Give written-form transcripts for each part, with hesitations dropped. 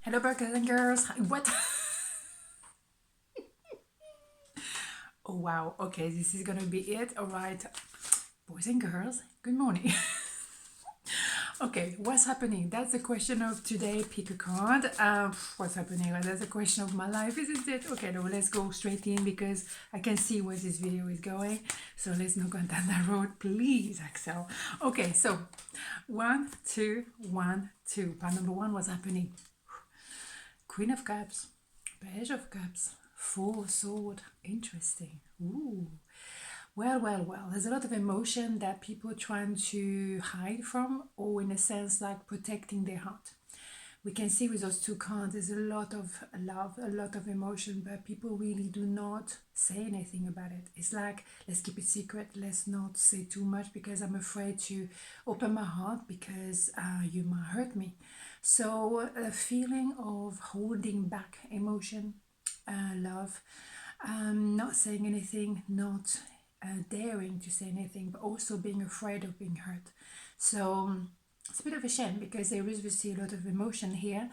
Hello, burgers and girls. What? Oh, wow. Okay, this is gonna be it. All right, boys and girls, good morning. Okay, what's happening? That's the question of today. Pick a card. What's happening? Well, that's the question of my life, isn't it? Okay, no, let's go straight in because I can see where this video is going. So let's not go down that road, please, Axelle. Okay, so 1, 2, 1, 2. Part number 1, what's happening? Queen of Cups, Page of Cups, Four Sword. Interesting. Ooh. Well. There's a lot of emotion that people are trying to hide from, or in a sense, like protecting their heart. We can see with those two cards, there's a lot of love, a lot of emotion, but people really do not say anything about it. It's like, let's keep it secret, let's not say too much because I'm afraid to open my heart because you might hurt me. So, a feeling of holding back emotion, love, not saying anything, not daring to say anything, but also being afraid of being hurt. So it's a bit of a shame because there is obviously a lot of emotion here.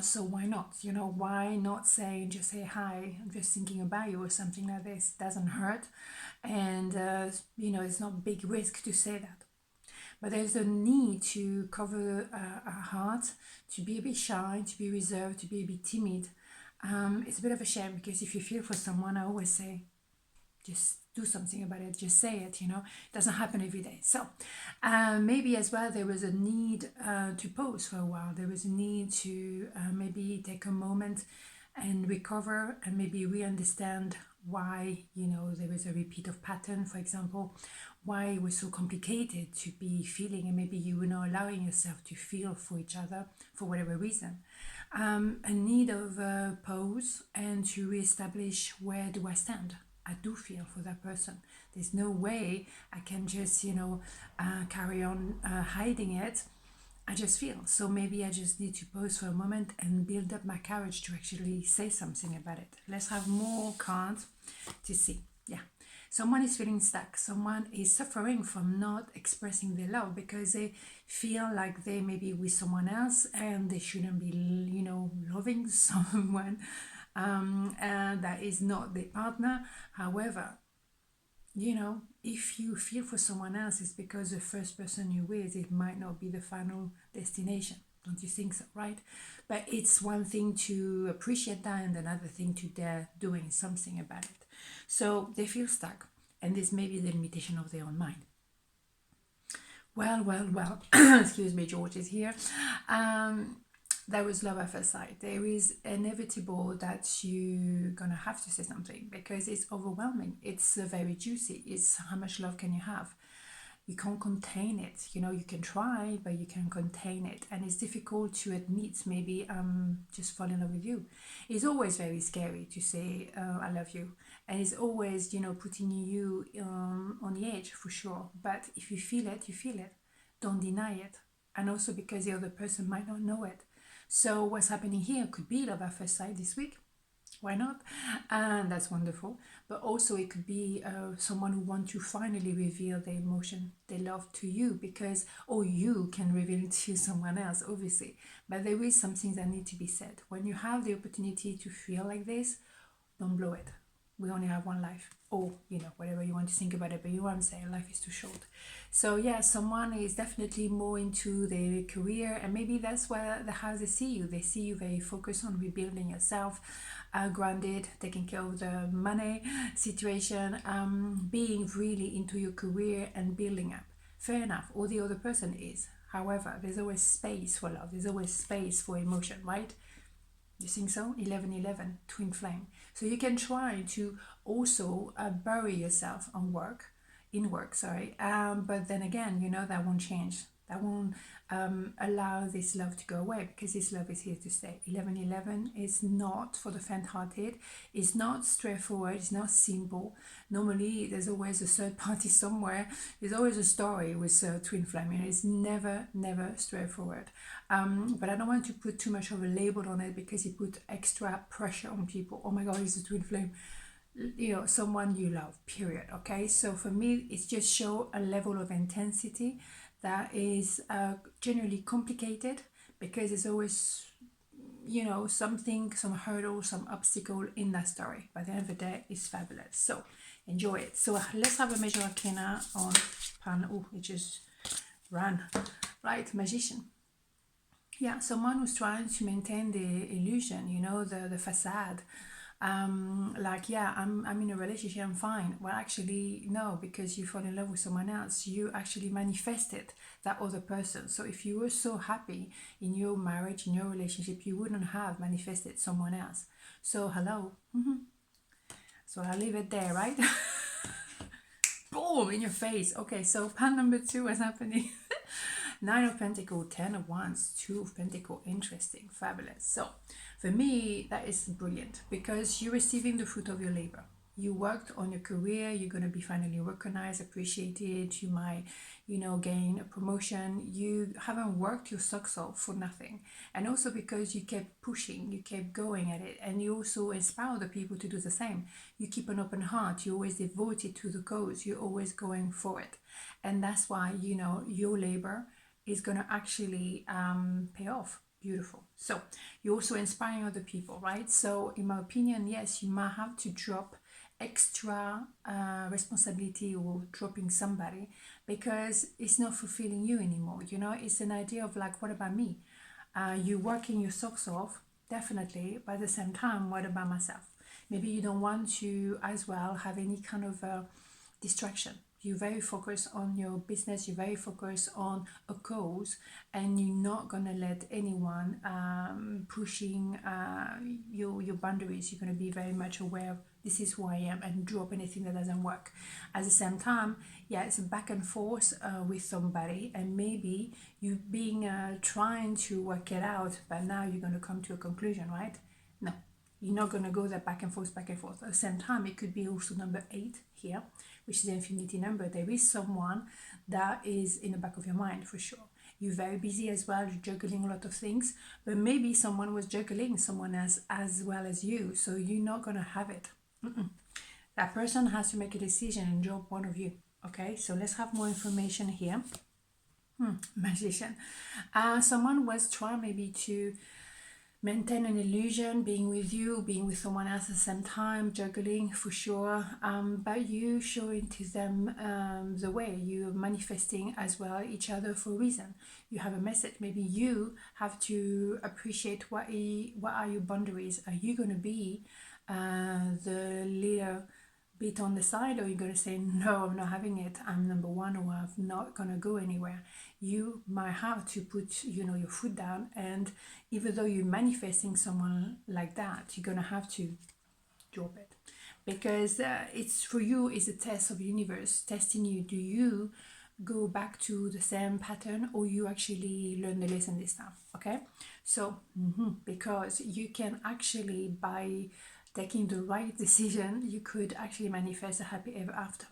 So why not? Why not say, just say hi, I'm just thinking about you or something like this. Doesn't hurt. And, it's not big risk to say that. But there's a need to cover our heart, to be a bit shy, to be reserved, to be a bit timid. It's a bit of a shame because if you feel for someone, I always say, just do something about it, just say it. It doesn't happen every day. So maybe as well there was a need to pause for a while. There was a need to maybe take a moment and recover and maybe re-understand why there was a repeat of pattern, for example, why it was so complicated to be feeling, and maybe you were not allowing yourself to feel for each other for whatever reason. A need of a pause and to reestablish, where do I stand? I do feel for that person. There's no way I can just carry on hiding it. I just feel. So maybe I just need to pause for a moment and build up my courage to actually say something about it. Let's have more cards to see. Yeah. Someone is feeling stuck. Someone is suffering from not expressing their love because they feel like they may be with someone else and they shouldn't be, loving someone and that is not their partner. However, if you feel for someone else, it's because the first person you're with, it might not be the final destination. Don't you think so, right? But it's one thing to appreciate that and another thing to dare doing something about it. So they feel stuck, and this may be the limitation of their own mind. Well. Excuse me, George is here. There is love at first sight. There is inevitable that you're gonna have to say something because it's overwhelming. It's very juicy. It's how much love can you have? You can't contain it. You can try, but you can't contain it, and it's difficult to admit. Maybe just fall in love with you. It's always very scary to say I love you, and it's always putting you on the edge for sure. But if you feel it, you feel it. Don't deny it, and also because the other person might not know it. So what's happening here could be love at first sight this week. Why not? And that's wonderful. But also it could be someone who wants to finally reveal their emotion, their love to you, because, or you can reveal it to someone else, obviously. But there is something that needs to be said. When you have the opportunity to feel like this, don't blow it. We only have one life, or whatever you want to think about it, but you know what I'm saying, life is too short. So yeah, someone is definitely more into their career, and maybe that's where how they see you. They see you very focused on rebuilding yourself, grounded, taking care of the money situation, being really into your career and building up. Fair enough, or the other person is. However, there's always space for love, there's always space for emotion, right? You think so? 1111, twin flame. So you can try to also bury yourself in work, sorry. But then again, that won't change. That won't allow this love to go away because this love is here to stay. 1111 is not for the faint-hearted. It's not straightforward. It's not simple. Normally, there's always a third party somewhere. There's always a story with twin flame. It's never straightforward. But I don't want to put too much of a label on it because it puts extra pressure on people. Oh my God, it's a twin flame. Someone you love, period. Okay, so for me, it's just show a level of intensity that is generally complicated because it's always you know, something, some hurdle, some obstacle in that story. By the end of the day, it's fabulous. So enjoy it. So let's have a major arcana on pan. Oh, it just ran. Right, magician. Yeah, someone who's trying to maintain the illusion, you know, the facade. Like, yeah, I'm in a relationship, I'm fine. Well, actually, no, because you fall in love with someone else. You actually manifested that other person. So if you were so happy in your marriage, in your relationship, you wouldn't have manifested someone else. So, hello. So I'll leave it there, right? Boom, in your face. Okay, so pan number 2 is happening. 9 of Pentacles, 10 of Wands, 2 of Pentacles. Interesting, fabulous. So for me, that is brilliant because you're receiving the fruit of your labor. You worked on your career, you're going to be finally recognized, appreciated. You might, you know, gain a promotion. You haven't worked your socks off for nothing. And also because you kept pushing, you kept going at it, and you also inspire other people to do the same. You keep an open heart, you're always devoted to the cause, you're always going for it. And that's why, you know, your labor is going to actually pay off. Beautiful. So you're also inspiring other people, right? So in my opinion, yes, you might have to drop extra responsibility or dropping somebody because it's not fulfilling you anymore. You know, it's an idea of like, what about me? You're working your socks off, definitely, but at the same time, what about myself? Maybe you don't want to as well have any kind of distraction. You're very focused on your business, you're very focused on a cause, and you're not going to let anyone pushing your boundaries. You're going to be very much aware of this is who I am and drop anything that doesn't work. At the same time, yeah, it's a back and forth with somebody, and maybe you being trying to work it out, but now you're going to come to a conclusion, right? No, you're not going to go that back and forth, back and forth. At the same time, it could be also number 8 here, which is the infinity number. There is someone that is in the back of your mind for sure. You're very busy as well, you're juggling a lot of things, but maybe someone was juggling someone else as well as you, so you're not going to have it. That person has to make a decision and drop one of you. Okay, so let's have more information here. Magician. Someone was trying maybe to maintain an illusion, being with you, being with someone else at the same time, juggling for sure, but you showing to them the way. You're manifesting as well each other for a reason. You have a message. Maybe you have to appreciate what are your boundaries. Are you going to be the little bit on the side, or you're going to say, no, I'm not having it, I'm number one, or I'm not going to go anywhere? You might have to put, you know, your foot down, and even though you're manifesting someone like that, you're going to have to drop it, because it's for you, is a test of the universe testing you. Do you go back to the same pattern, or you actually learn the lesson this time? Okay, so because you can actually, by taking the right decision, you could actually manifest a happy ever after.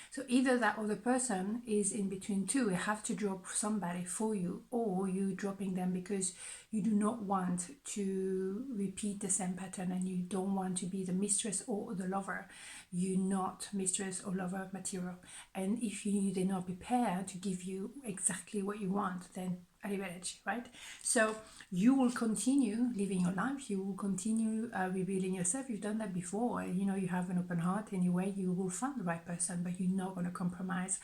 So either that other person is in between two, you have to drop somebody for you, or you dropping them because you do not want to repeat the same pattern, and you don't want to be the mistress or the lover. You're not mistress or lover material. And if they're not prepared to give you exactly what you want, then arrivederci, right? So you will continue living your life, you will continue revealing yourself. You've done that before, you know, you have an open heart anyway, you will find the right person, but you're not going to compromise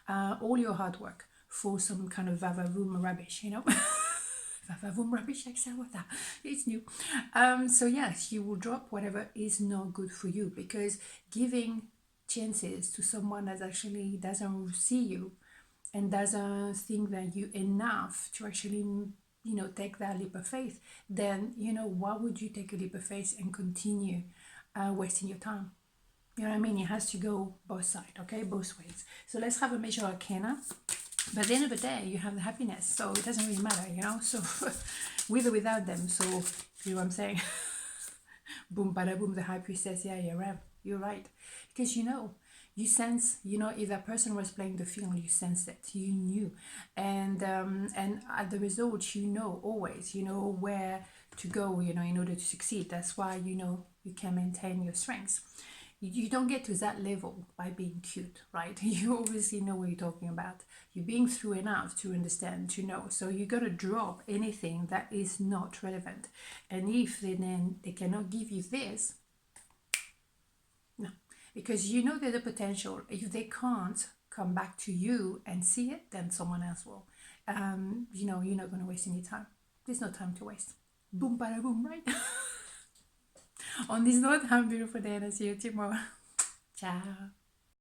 all your hard work for some kind of vavavoom rubbish, you know. Vavavoom rubbish, Axelle, what that? It's new. So yes, you will drop whatever is not good for you, because giving chances to someone that actually doesn't see you and doesn't think that you enough to actually, you know, take that leap of faith, then, you know, why would you take a leap of faith and continue wasting your time? You know what I mean? It has to go both sides, okay? Both ways. So let's have a major arcana. But at the end of the day, you have the happiness, so it doesn't really matter, you know? So with or without them. So, you know what I'm saying? Boom, bada boom, the high priestess. Yeah, you're right. Because, you know, you sense, you know, if that person was playing the film, you sense it, you knew, and at the result, you know, always, you know where to go, you know, in order to succeed. That's why, you know, you can maintain your strengths. You don't get to that level by being cute, right? You obviously know what you're talking about. You're being through enough to understand, to know. So you got to drop anything that is not relevant. And if they cannot give you this, no, because you know there's a potential. If they can't come back to you and see it, then someone else will. You know, you're not going to waste any time. There's no time to waste. Boom, bada boom, right? On this note, have a beautiful day and I'll see you tomorrow. Ciao.